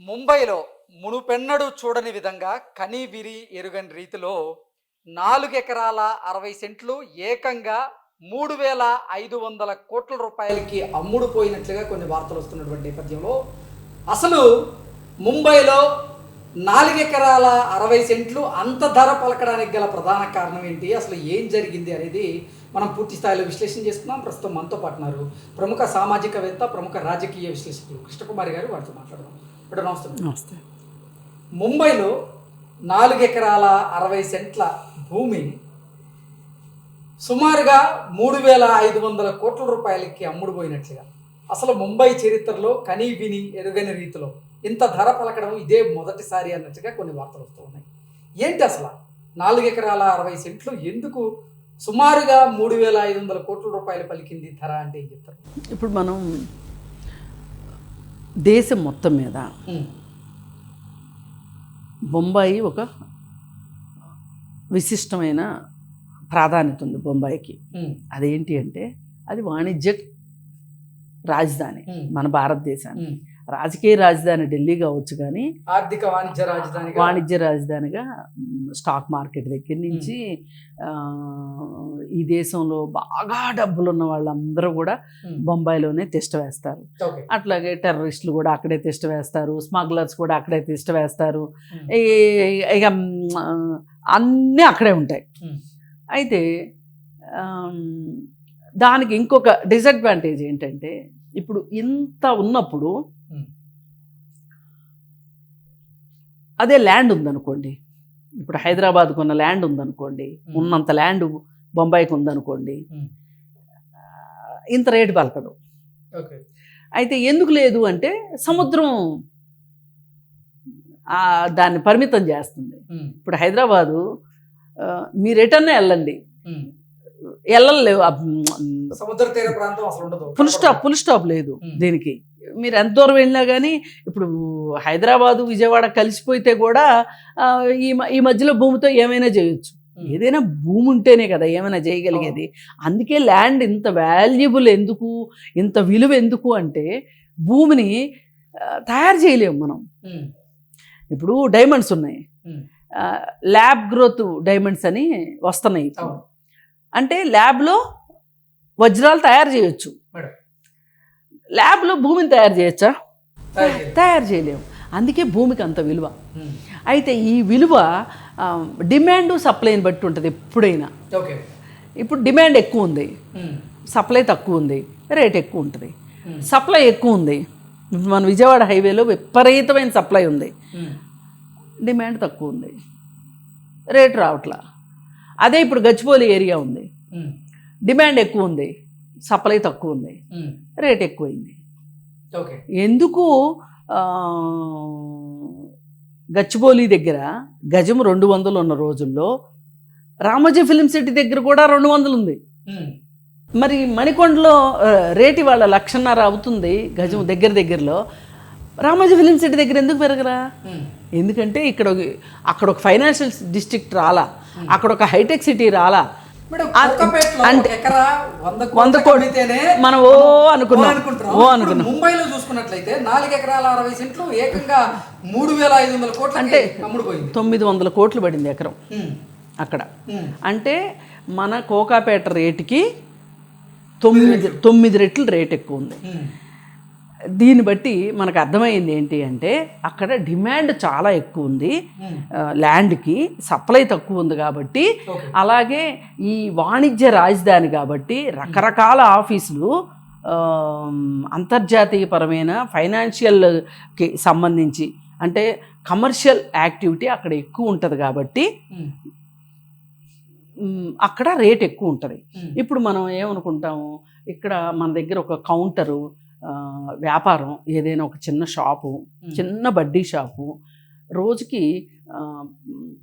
ముంబైలో మునుపెన్నడూ చూడని విధంగా కని విరి ఎరుగని రీతిలో 4 ఎకరాల 60 సెంట్లు ఏకంగా 3,500 కోట్ల రూపాయలకి అమ్ముడుపోయినట్లుగా కొన్ని వార్తలు వస్తున్నటువంటి నేపథ్యంలో అసలు ముంబైలో 4 ఎకరాల 60 సెంట్లు అంత ధర పలకడానికి గల ప్రధాన కారణం ఏంటి, అసలు ఏం జరిగింది అనేది మనం పూర్తి స్థాయిలో విశ్లేషణ చేసుకున్నాం. ప్రస్తుతం మనతో పాటున్నారు ప్రముఖ సామాజికవేత్త, ప్రముఖ రాజకీయ విశ్లేషకులు కృష్ణకుమారి గారు. వారితో మాట్లాడదాం. ఇప్పుడు నమస్తే. ముంబైలో 4 ఎకరాల 60 సెంట్ల భూమి సుమారుగా 3,500 కోట్ల రూపాయలకి అమ్ముడుపోయినట్లుగా, అసలు ముంబై చరిత్రలో కని విని ఎరుగని రీతిలో ఇంత ధర పలకడం ఇదే మొదటిసారి అన్నట్టుగా కొన్ని వార్తలు వస్తూ ఉన్నాయి. ఏంటి అసలు 4 ఎకరాల 60 సెంట్లు ఎందుకు సుమారుగా 3,500 కోట్ల రూపాయలు పలికింది ధర అంటే ఏం చెప్తారు? ఇప్పుడు మనం దేశం మొత్తం మీద బొంబాయి ఒక విశిష్టమైన ప్రాధాన్యత ఉంది బొంబాయికి. అదేంటి అంటే అది వాణిజ్య రాజధాని మన భారతదేశానికి. రాజకీయ రాజధాని ఢిల్లీ కావచ్చు, కానీ ఆర్థిక వాణిజ్య రాజధానిగా స్టాక్ మార్కెట్ దగ్గర నుంచి ఈ దేశంలో బాగా డబ్బులు ఉన్న వాళ్ళందరూ కూడా బొంబాయిలోనే తిష్ట వేస్తారు. అట్లాగే టెర్రరిస్టులు కూడా అక్కడే తిష్ట వేస్తారు, స్మగ్లర్స్ కూడా అక్కడే తిష్ట వేస్తారు, ఇక అన్నీ అక్కడే ఉంటాయి. అయితే దానికి ఇంకొక డిసడ్వాంటేజ్ ఏంటంటే, ఇప్పుడు ఇంత ఉన్నప్పుడు అదే ల్యాండ్ ఉందనుకోండి, ఇప్పుడు హైదరాబాద్కు ఉన్న ల్యాండ్ ఉందనుకోండి, ఉన్నంత ల్యాండ్ బొంబాయికి ఉందనుకోండి, ఇంత రేటు పలకదు. అయితే ఎందుకు లేదు అంటే సముద్రం దాన్ని పరిమితం చేస్తుంది. ఇప్పుడు హైదరాబాదు మీరు ఎటన్నా వెళ్ళండి, వెళ్ళలేవు, సముద్ర తీర ప్రాంతం అసలు ఉండదు, ఫుల్ స్టాప్ లేదు దీనికి. మీరు ఎంత దూరం వెళ్ళినా కానీ ఇప్పుడు హైదరాబాదు విజయవాడ కలిసిపోతే కూడా ఈ మధ్యలో భూమితో ఏమైనా చేయొచ్చు. ఏదైనా భూమి ఉంటేనే కదా ఏమైనా చేయగలిగేది. అందుకే ల్యాండ్ ఇంత వాల్యుబుల్ ఎందుకు, ఇంత విలువ ఎందుకు అంటే భూమిని తయారు చేయలేము మనం. ఇప్పుడు డైమండ్స్ ఉన్నాయి, ల్యాబ్ గ్రోత్ డైమండ్స్ అని వస్తున్నాయి. అంటే ల్యాబ్లో వజ్రాలు తయారు చేయొచ్చు, ల్యాబ్లో భూమిని తయారు చేయొచ్చా? తయారు చేయలేము. అందుకే భూమికి అంత విలువ. అయితే ఈ విలువ డిమాండ్ సప్లైని బట్టి ఉంటుంది ఎప్పుడైనా. ఇప్పుడు డిమాండ్ ఎక్కువ ఉంది, సప్లై తక్కువ ఉంది, రేట్ ఎక్కువ ఉంటుంది. సప్లై ఎక్కువ ఉంది, మన విజయవాడ హైవేలో విపరీతమైన సప్లై ఉంది, డిమాండ్ తక్కువ ఉంది, రేటు రావట్లా. అదే ఇప్పుడు గచ్చిబౌలి ఏరియా ఉంది, డిమాండ్ ఎక్కువ ఉంది, సప్లై తక్కువ ఉంది, రేట్ ఎక్కువైంది. ఎందుకు గచ్చిబౌలి దగ్గర గజం 200 ఉన్న రోజుల్లో రామోజీ ఫిలిం సిటీ దగ్గర కూడా 200 ఉంది. మరి మణికొండలో రేటు ఇవాళ 1,50,000 అవుతుంది గజం దగ్గరలో. రామోజీ ఫిలిం సిటీ దగ్గర ఎందుకు పెరగరా? ఎందుకంటే అక్కడ ఒక ఫైనాన్షియల్ డిస్ట్రిక్ట్ రాలా, అక్కడ ఒక హైటెక్ సిటీ రాలా. అంటే 100 కోట్లు మనం అనుకున్నాం. ముంబైలో చూసుకున్నట్లయితే 4 ఎకరాల 60 సెంట్లు ఏకంగా 3,500 కోట్లు అంటే 900 కోట్లు పడింది ఎకరం అక్కడ. అంటే మన కోకాపేట రేటుకి 9 రెట్లు రేట్ ఎక్కువ ఉంది. దీన్ని బట్టి మనకు అర్థమైంది ఏంటి అంటే అక్కడ డిమాండ్ చాలా ఎక్కువ ఉంది, ల్యాండ్కి సప్లై తక్కువ ఉంది కాబట్టి. అలాగే ఈ వాణిజ్య రాజధాని కాబట్టి రకరకాల ఆఫీసులు, అంతర్జాతీయపరమైన ఫైనాన్షియల్కి సంబంధించి అంటే కమర్షియల్ యాక్టివిటీ అక్కడ ఎక్కువ ఉంటుంది కాబట్టి అక్కడ రేట్ ఎక్కువ ఉంటుంది. ఇప్పుడు మనం ఏమనుకుంటాము, ఇక్కడ మన దగ్గర ఒక కౌంటరు వ్యాపారం, ఏదైనా ఒక చిన్న షాపు, చిన్న బడ్డీ షాపు, రోజుకి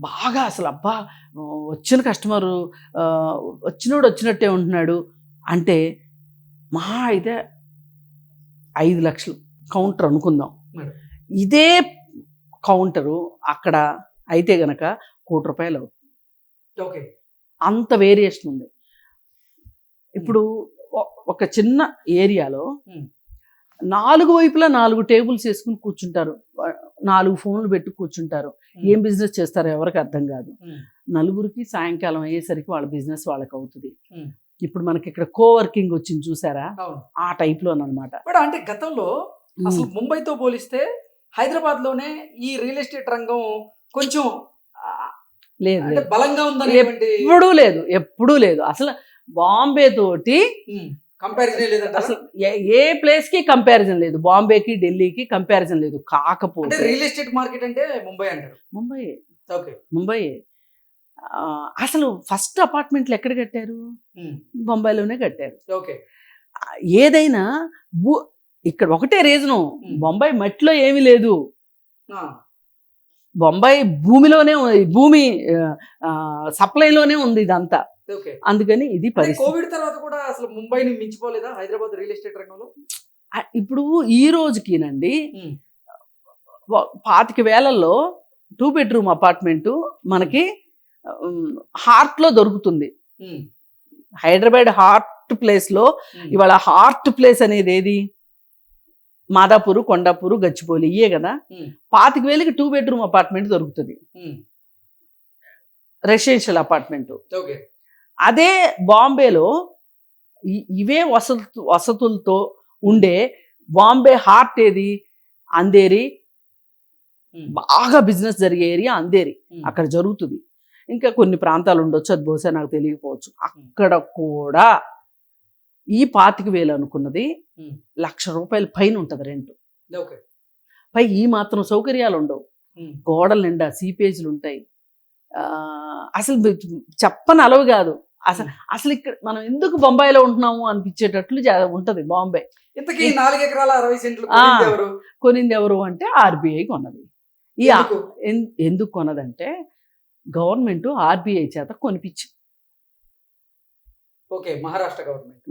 బాగా అసలు అబ్బా వచ్చిన కస్టమరు వచ్చినోడు వచ్చినట్టే ఉంటున్నాడు అంటే మహా అయితే 5 లక్షలు కౌంటర్ అనుకుందాం. ఇదే కౌంటరు అక్కడ అయితే గనక 1 కోటి రూపాయలు అవుతుంది. అంత వేరియేషన్ ఉంది. ఇప్పుడు ఒక చిన్న ఏరియాలో 4 వైపులా 4 టేబుల్స్ వేసుకుని కూర్చుంటారు 4 ఫోన్లు పెట్టి కూర్చుంటారు. ఏం బిజినెస్ చేస్తారో ఎవరికి అర్థం కాదు. నలుగురికి సాయంకాలం అయ్యేసరికి వాళ్ళ బిజినెస్ వాళ్ళకి అవుతుంది. ఇప్పుడు మనకి ఇక్కడ కోవర్కింగ్ వచ్చింది చూసారా, ఆ టైప్లోనమాట. అంటే గతంలో అసలు ముంబైతో పోలిస్తే హైదరాబాద్ లోనే ఈ రియల్ ఎస్టేట్ రంగం కొంచెం లేదు, బలంగా ఉందని ఎప్పుడూ లేదు. అసలు బాంబే తోటి కంపారిజన్ లేదంట. అసలు ఏ ప్లేస్ కి కంపారిజన్ లేదు, బాంబేకి ఢిల్లీకి కంపారిజన్ లేదు. కాకపోతే రియల్ ఎస్టేట్ మార్కెట్ అంటే ముంబై అంటారు. ముంబై అసలు ఫస్ట్ అపార్ట్మెంట్లు ఎక్కడ కట్టారు? బొంబాయిలోనే కట్టారు. ఏదైనా ఇక్కడ ఒకటే రీజను, బొంబాయి మట్టిలో ఏమీ లేదు, బొంబాయి భూమిలోనే భూమి సప్లైలోనే ఉంది ఇదంతా. అందుకని ఇది కోవిడ్ తర్వాత కూడా అసలు ముంబైని మించిపోలేదా హైదరాబాద్ రియల్ ఎస్టేట్ రంగంలో? ఇప్పుడు ఈ రోజుకినండి 25,000లో 2 బెడ్రూమ్ అపార్ట్మెంట్ మనకి హార్ట్ లో దొరుకుతుంది. హైదరాబాద్ హార్ట్ ప్లేస్ లో ఇవాళ హార్ట్ ప్లేస్ అనేది ఏది? మాదాపూర్, కొండాపూర్, గచ్చిబౌలి, ఇయే కదా. 25,000కి 2 బెడ్రూమ్ అపార్ట్మెంట్ దొరుకుతుంది, రెసిడెన్షియల్ అపార్ట్మెంట్. అదే బాంబేలో ఇవే వసతులతో ఉండే బాంబే హార్ట్ ఏది? అంధేరి, బాగా బిజినెస్ జరిగే ఏరియా అంధేరి, అక్కడ జరుగుతుంది. ఇంకా కొన్ని ప్రాంతాలు ఉండొచ్చు, అది బహుశా నాకు తెలియకపోవచ్చు. అక్కడ కూడా ఈ 25,000 అనుకున్నది ₹1,00,000 పైన ఉంటుంది రెంట్. పై ఈ మాత్రం సౌకర్యాలు ఉండవు. గోడల నిండా సీపేజ్లు ఉంటాయి. అసలు చెప్పని అలవి కాదు. అసలు ఇక్కడ మనం ఎందుకు బొంబాయిలో ఉంటున్నాము అనిపించేటట్లు ఉంటది బాంబే. ఇంతకీ 4 ఎకరాల 60 సెంట్లు కొనింది ఎవరు అంటే ఆర్బీఐ కొన్నది. ఎందుకు కొన్నదంటే గవర్నమెంట్ ఆర్బీఐ చేత కొనిపించి. మహారాష్ట్ర గవర్నమెంట్.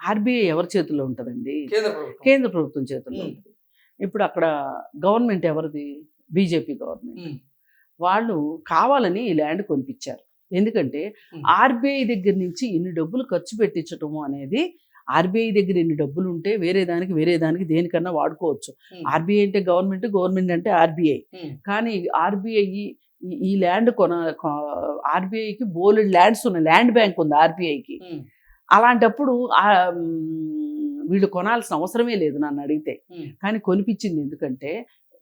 ఆర్బీఐ ఎవరి చేతుల్లో ఉంటుందండి? కేంద్ర ప్రభుత్వం చేతుల్లో ఉంటుంది. ఇప్పుడు అక్కడ గవర్నమెంట్ ఎవరిది? BJP government. వాళ్ళు కావాలని ఈ ల్యాండ్ కొనిపించారు. ఎందుకంటే ఆర్బీఐ దగ్గర నుంచి ఇన్ని డబ్బులు ఖర్చు పెట్టించటము అనేది, ఆర్బీఐ దగ్గర ఇన్ని డబ్బులు ఉంటే వేరే దానికి దేనికన్నా వాడుకోవచ్చు. ఆర్బీఐ అంటే గవర్నమెంట్, గవర్నమెంట్ అంటే ఆర్బీఐ. కానీ ఆర్బీఐ ఈ ల్యాండ్ ఆర్బీఐకి బోలెడ్ ల్యాండ్స్ ఉన్నాయి, ల్యాండ్ బ్యాంక్ ఉంది ఆర్బీఐకి. అలాంటప్పుడు వీళ్ళు కొనాల్సిన అవసరమే లేదు నన్ను అడిగితే. కానీ కొనిపించింది ఎందుకంటే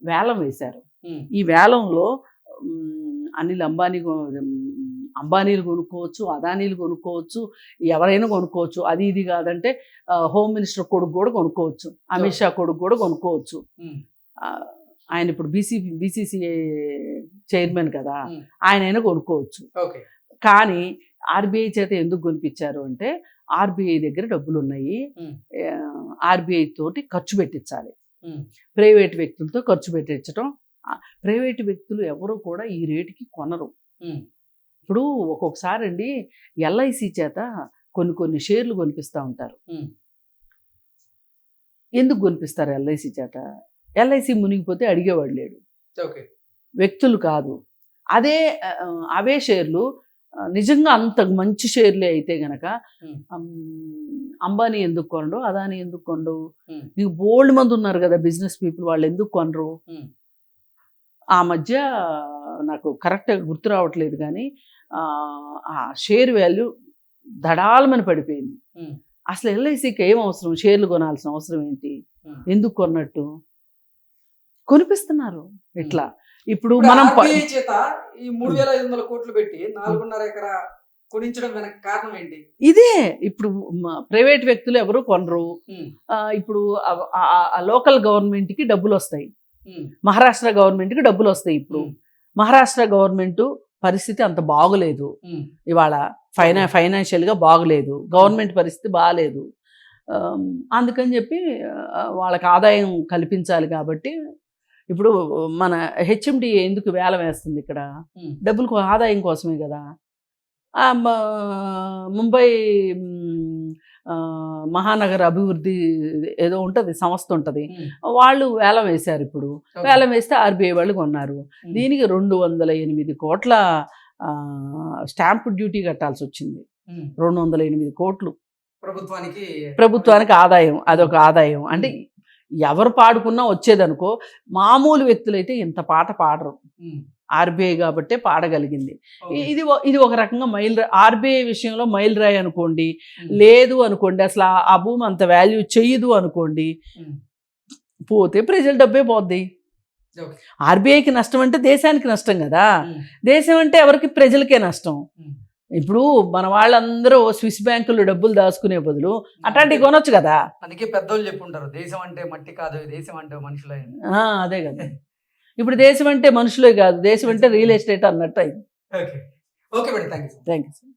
వేలం వేశారు. ఈ వేలంలో అనిల్ అంబానీలు కొనుక్కోవచ్చు, అదానీలు కొనుక్కోవచ్చు, ఎవరైనా కొనుక్కోవచ్చు. అది ఇది కాదంటే హోమ్ మినిస్టర్ కొడుకు కూడా కొనుక్కోవచ్చు, అమిత్ షా కొడుకు కూడా కొనుక్కోవచ్చు. ఆయన ఇప్పుడు బీసీసీఐ చైర్మన్ కదా, ఆయనైనా కొనుక్కోవచ్చు. కానీ ఆర్బీఐ చేత ఎందుకు కొనిపించారు అంటే ఆర్బీఐ దగ్గర డబ్బులు ఉన్నాయి, ఆర్బీఐ తోటి ఖర్చు పెట్టించాలి. ప్రైవేట్ వ్యక్తులతో ఖర్చు పెట్టించడం. ప్రైవేట్ వ్యక్తులు ఎవరు కూడా ఈ రేటుకి కొనరు. ఇప్పుడు ఒక్కొక్కసారి అండి ఎల్ఐసి చేత కొన్ని షేర్లు కొనిపిస్తూ ఉంటారు. ఎందుకు కొనిపిస్తారు ఎల్ఐసి చేత? ఎల్ఐసి మునిగిపోతే అడిగేవాడు లేడు, వ్యక్తులు కాదు. అవే షేర్లు నిజంగా అంత మంచి షేర్లే అయితే గనక అంబానీ ఎందుకు కొనడు, అదానీ ఎందుకు కొనడు? మీకు బోల్డ్ మంది ఉన్నారు కదా బిజినెస్ పీపుల్, వాళ్ళు ఎందుకు కొనరు? ఆ మధ్య నాకు కరెక్ట్గా గుర్తు రావట్లేదు కానీ ఆ షేర్ వాల్యూ దడాలమని పడిపోయింది. అసలు ఎల్ఐసికి ఏం అవసరం? షేర్లు కొనాల్సిన అవసరం ఏంటి? ఎందుకు కొన్నట్టు? కొనిపిస్తున్నారు ఇట్లా. ఇప్పుడు మనం చేత ఈ 3,500 కోట్లు పెట్టి 4.5 ఎకరా కొనించడం వెనక కారణం ఏంటి? ఇదే. ఇప్పుడు ప్రైవేట్ వ్యక్తులు ఎవరు కొనరు. ఇప్పుడు లోకల్ గవర్నమెంట్ కి డబ్బులు వస్తాయి, మహారాష్ట్ర గవర్నమెంట్ కి డబ్బులు వస్తాయి. ఇప్పుడు మహారాష్ట్ర గవర్నమెంట్ పరిస్థితి అంత బాగులేదు, ఇవాళ ఫైనాన్షియల్ గా బాగులేదు, గవర్నమెంట్ పరిస్థితి బాగాలేదు. అందుకని చెప్పి వాళ్ళకి ఆదాయం కల్పించాలి. కాబట్టి ఇప్పుడు మన హెచ్ఎండి ఎందుకు వేలం వేస్తుంది? ఇక్కడ డబ్బులు ఆదాయం కోసమే కదా. ముంబై మహానగర అభివృద్ధి ఏదో ఉంటుంది, సంస్థ ఉంటుంది, వాళ్ళు వేలం వేశారు. ఇప్పుడు వేలం వేస్తే ఆర్బీఐ వాళ్ళు కొన్నారు. దీనికి 208 కోట్ల స్టాంప్ డ్యూటీ కట్టాల్సి వచ్చింది. 208 కోట్లు ప్రభుత్వానికి ఆదాయం. అదొక ఆదాయం. అంటే ఎవరు పాడుకున్నా వచ్చేదనుకో. మామూలు వ్యక్తులైతే ఇంత పాట పాడరు. ఆర్బీఐ కాబట్టే పాడగలిగింది. ఇది ఒక రకంగా ఆర్బీఐ విషయంలో మైలురాయి అనుకోండి. లేదు అనుకోండి, అసలు ఆ భూమి అంత వాల్యూ చెయ్యదు అనుకోండి, పోతే ప్రజల డబ్బే పోద్ది. ఆర్బీఐకి నష్టం అంటే దేశానికి నష్టం కదా. దేశం అంటే ఎవరికి? ప్రజలకే నష్టం. ఇప్పుడు మన వాళ్ళందరూ స్విస్ బ్యాంకుల్లో డబ్బులు దాచుకునే బదులు అట్లాంటివి కొనొచ్చు కదా. అందుకే పెద్దోళ్ళు చెప్పుంటారు, దేశం అంటే మట్టి కాదు, దేశం అంటే మనుషులే. అదే కదా. ఇప్పుడు దేశం అంటే మనుషులే కాదు, దేశం అంటే రియల్ ఎస్టేట్ అన్నట్టు అయింది. Okay madam, thank you. Thank you.